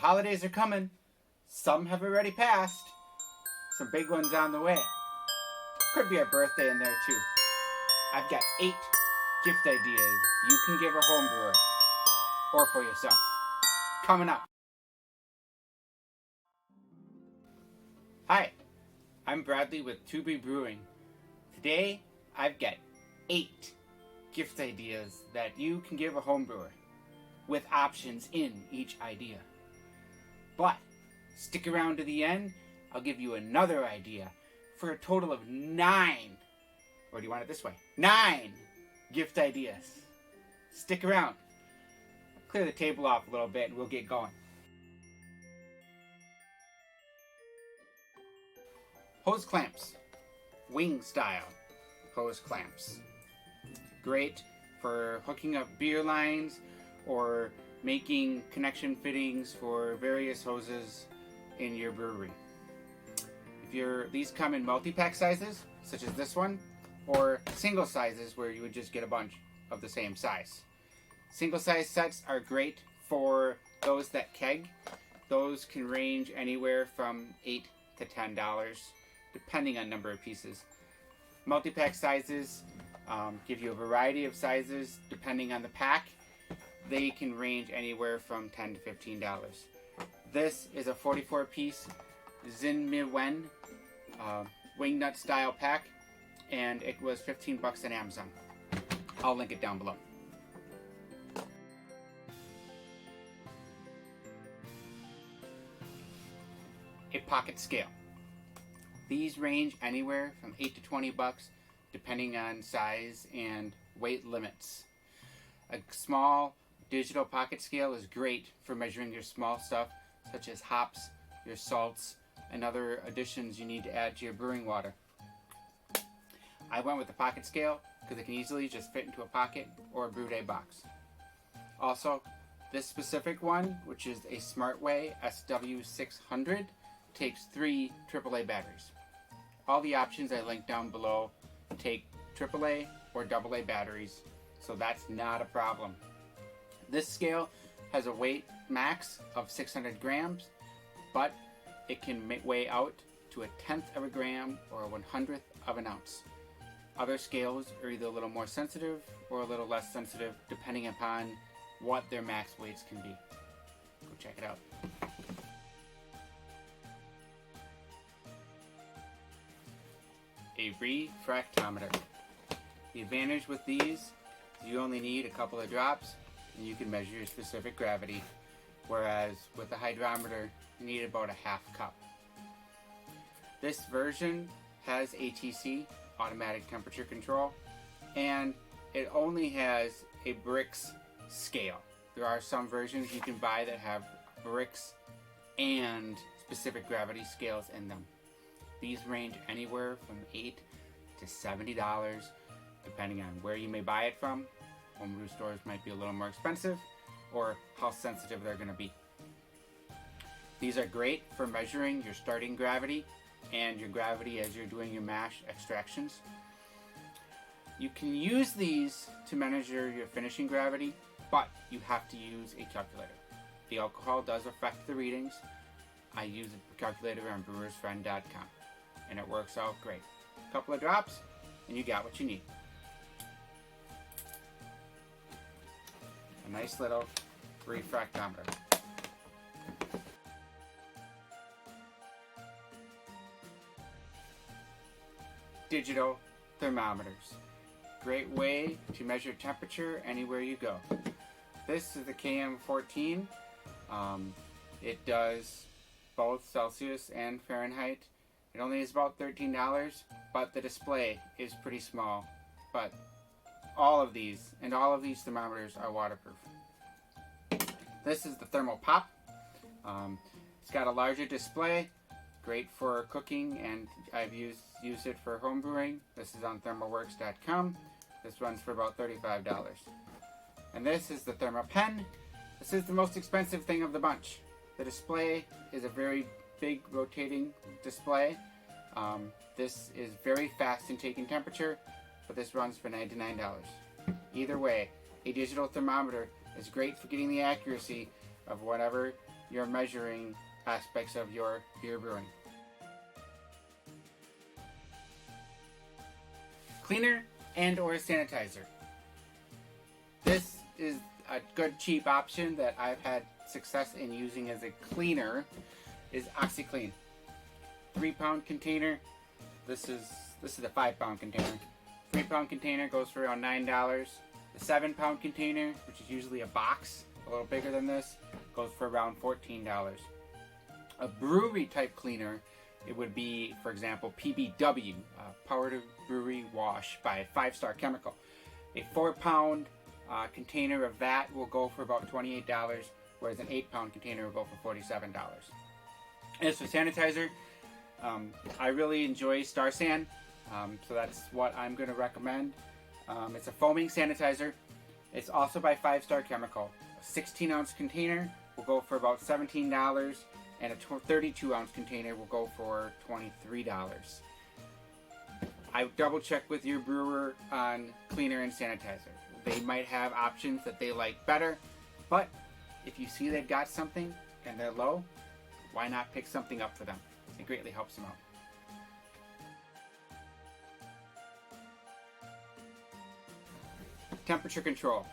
holidays are coming. Some have already passed. Some big ones on the way. Could be a birthday in there too. I've got 8 gift ideas you can give a home brewer or for yourself. Coming up. Hi, I'm Bradley with To Be Brewing. Today, I've got 8 gift ideas that you can give a home brewer with options in each idea. But stick around to the end, I'll give you another idea for a total of 9, or do you want it this way? 9 gift ideas. Stick around. Clear the table off a little bit and we'll get going. Hose clamps. Wing style hose clamps. Great for hooking up beer lines or making connection fittings for various hoses in your brewery. These come in multi-pack sizes, such as this one, or single sizes where you would just get a bunch of the same size. Single size sets are great for those that keg. Those can range anywhere from $8 to $10, depending on number of pieces. Multi-pack sizes give you a variety of sizes depending on the pack. They can range anywhere from $10 to $15. This is a 44-piece Zinmiwen wing nut style pack, and it was $15 on Amazon. I'll link it down below. A pocket scale. These range anywhere from $8 to $20 depending on size and weight limits. A small digital pocket scale is great for measuring your small stuff such as hops, your salts, and other additions you need to add to your brewing water. I went with the pocket scale because it can easily just fit into a pocket or a brew day box. Also, this specific one, which is a Smartway SW600, takes 3 AAA batteries. All the options I linked down below take AAA or AA batteries, so that's not a problem. This scale has a weight max of 600 grams, but it can weigh out to 1/10 of a gram or 1/100th of an ounce. Other scales are either a little more sensitive or a little less sensitive depending upon what their max weights can be. Go check it out. A refractometer. The advantage with these is you only need a couple of drops and you can measure your specific gravity, whereas with the hydrometer you need about a half cup. This version has ATC, automatic temperature control, and it only has a bricks scale. There are some versions you can buy that have bricks and specific gravity scales in them. These range anywhere from $8 to $70 depending on where you may buy it from. Homebrew stores might be a little more expensive, or how sensitive they're going to be. These are great for measuring your starting gravity and your gravity as you're doing your mash extractions. You can use these to measure your finishing gravity, but you have to use a calculator. The alcohol does affect the readings. I use a calculator on brewersfriend.com, and it works out great. A couple of drops, and you got what you need. A nice little refractometer. Digital thermometers. Great way to measure temperature anywhere you go. This is the KM14. It does both Celsius and Fahrenheit. It only is about $13, but the display is pretty small. But all of these thermometers are waterproof. This is the Thermopop. It's got a larger display, great for cooking, and I've used it for homebrewing. This is on thermoworks.com. This runs for about $35. And this is the Thermopen. This is the most expensive thing of the bunch. The display is a very big rotating display. This is very fast in taking temperature, but this runs for $99. Either way, a digital thermometer is great for getting the accuracy of whatever your measuring aspects of your beer brewing. Cleaner and or sanitizer. This is a good cheap option that I've had success in using as a cleaner is OxyClean. 3-pound container. This is a 5-pound container. 3-pound container goes for around $9. The 7-pound container, which is usually a box, a little bigger than this, goes for around $14. A brewery type cleaner, it would be, for example, PBW, Power to Brewery Wash by 5 Star Chemical. A 4-pound container of that will go for about $28, whereas an 8-pound container will go for $47. As for sanitizer, I really enjoy Star San, so that's what I'm going to recommend. It's a foaming sanitizer. It's also by 5 Star Chemical. A 16-ounce container will go for about $17, and a 32-ounce container will go for $23. I double check with your brewer on cleaner and sanitizer. They might have options that they like better, but if you see they've got something and they're low, why not pick something up for them? It greatly helps them out. Temperature control.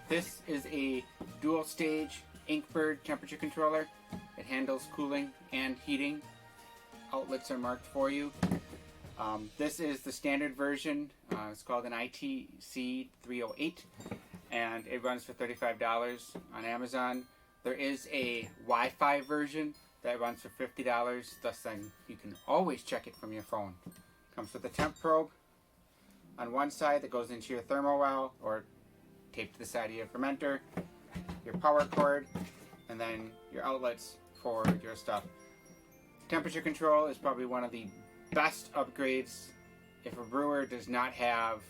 This is a dual stage Inkbird temperature controller. It handles cooling and heating. Outlets are marked for you. This is the standard version. It's called an ITC 308, and it runs for $35 on Amazon. There is a Wi-Fi version that runs for $50. Thus, then you can always check it from your phone. Comes with a temp probe on one side that goes into your thermo well or taped to the side of your fermenter, your power cord, and then your outlets for your stuff. Temperature control is probably one of the best upgrades if a brewer does not have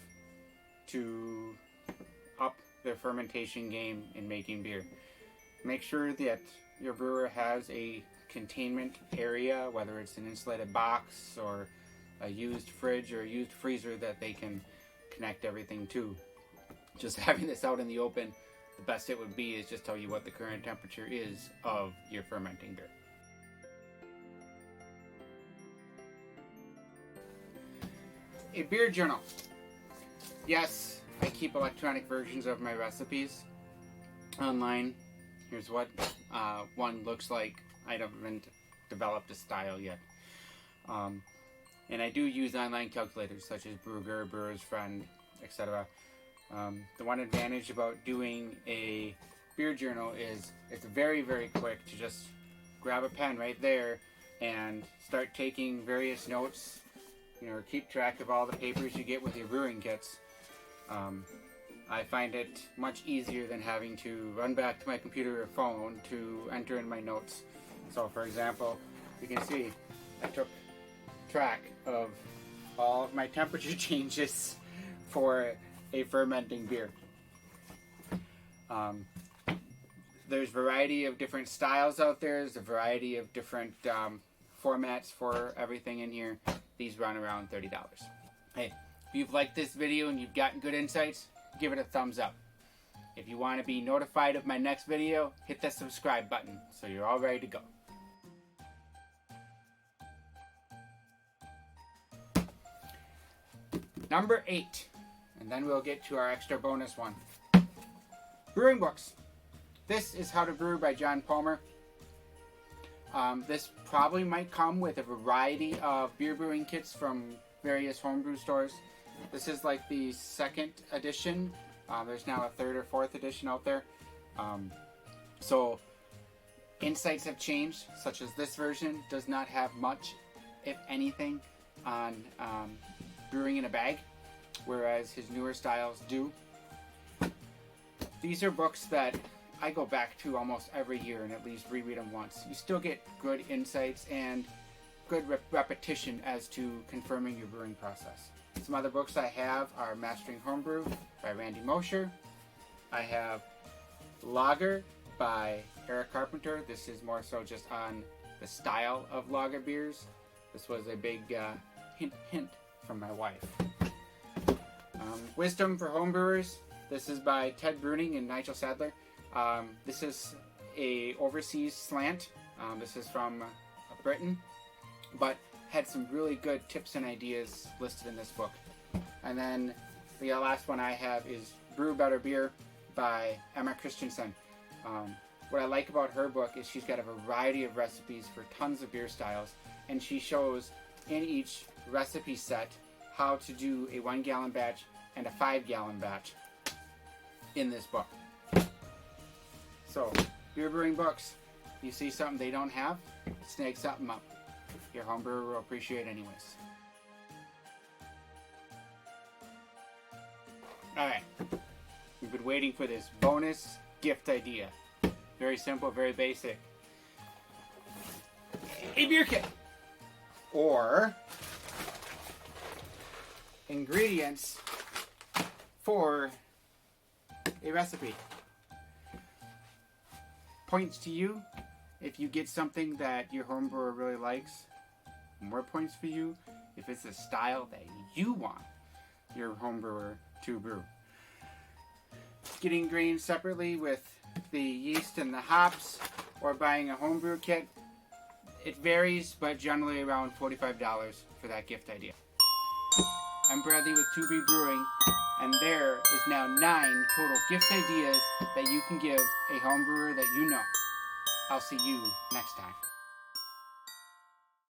to up their fermentation game in making beer. Make sure that your brewer has a containment area, whether it's an insulated box or a used fridge or a used freezer that they can connect everything to. Just having this out in the open, the best it would be is just tell you what the current temperature is of your fermenting beer. A beer journal. Yes, I keep electronic versions of my recipes online. Here's what one looks like. I haven't developed a style yet. And I do use online calculators such as Brewger, Brewer's Friend, etc. The one advantage about doing a beer journal is it's very, very quick to just grab a pen right there and start taking various notes. You know, keep track of all the papers you get with your brewing kits. I find it much easier than having to run back to my computer or phone to enter in my notes. So, for example, you can see I took track of all of my temperature changes for a fermenting beer. There's a variety of different styles out there. There's a variety of different formats for everything in here. These run around $30. Hey, if you've liked this video and you've gotten good insights, give it a thumbs up. If you want to be notified of my next video, hit that subscribe button so you're all ready to go. Number 8, and then we'll get to our extra bonus one. Brewing Books. This is How to Brew by John Palmer. This probably might come with a variety of beer brewing kits from various homebrew stores. This is like the 2nd edition. There's now a 3rd or 4th edition out there. So insights have changed, such as this version does not have much, if anything, on brewing in a bag, whereas his newer styles do. These are books that I go back to almost every year and at least reread them once. You still get good insights and good repetition as to confirming your brewing process. Some other books I have are Mastering Homebrew by Randy Mosher. I have Lager by Eric Carpenter. This is more so just on the style of lager beers. This was a big hint from my wife. Wisdom for Homebrewers. This is by Ted Bruning and Nigel Sadler. This is a overseas slant. This is from Britain, but had some really good tips and ideas listed in this book. And then the last one I have is Brew Better Beer by Emma Christensen. What I like about her book is she's got a variety of recipes for tons of beer styles, and she shows in each recipe set how to do a 1 gallon batch and a 5 gallon batch in this book. So, Beer Brewing Books, you see something they don't have, snag something up. Your homebrewer will appreciate anyways. Alright, we've been waiting for this bonus gift idea. Very simple, very basic. A beer kit! Or ingredients for a recipe. Points to you if you get something that your homebrewer really likes. More points for you if it's a style that you want your homebrewer to brew. Getting grains separately with the yeast and the hops, or buying a homebrew kit, it varies, but generally around $45 for that gift idea. I'm Bradley with 2B Brewing, and there is now 9 total gift ideas that you can give a homebrewer that you know. I'll see you next time.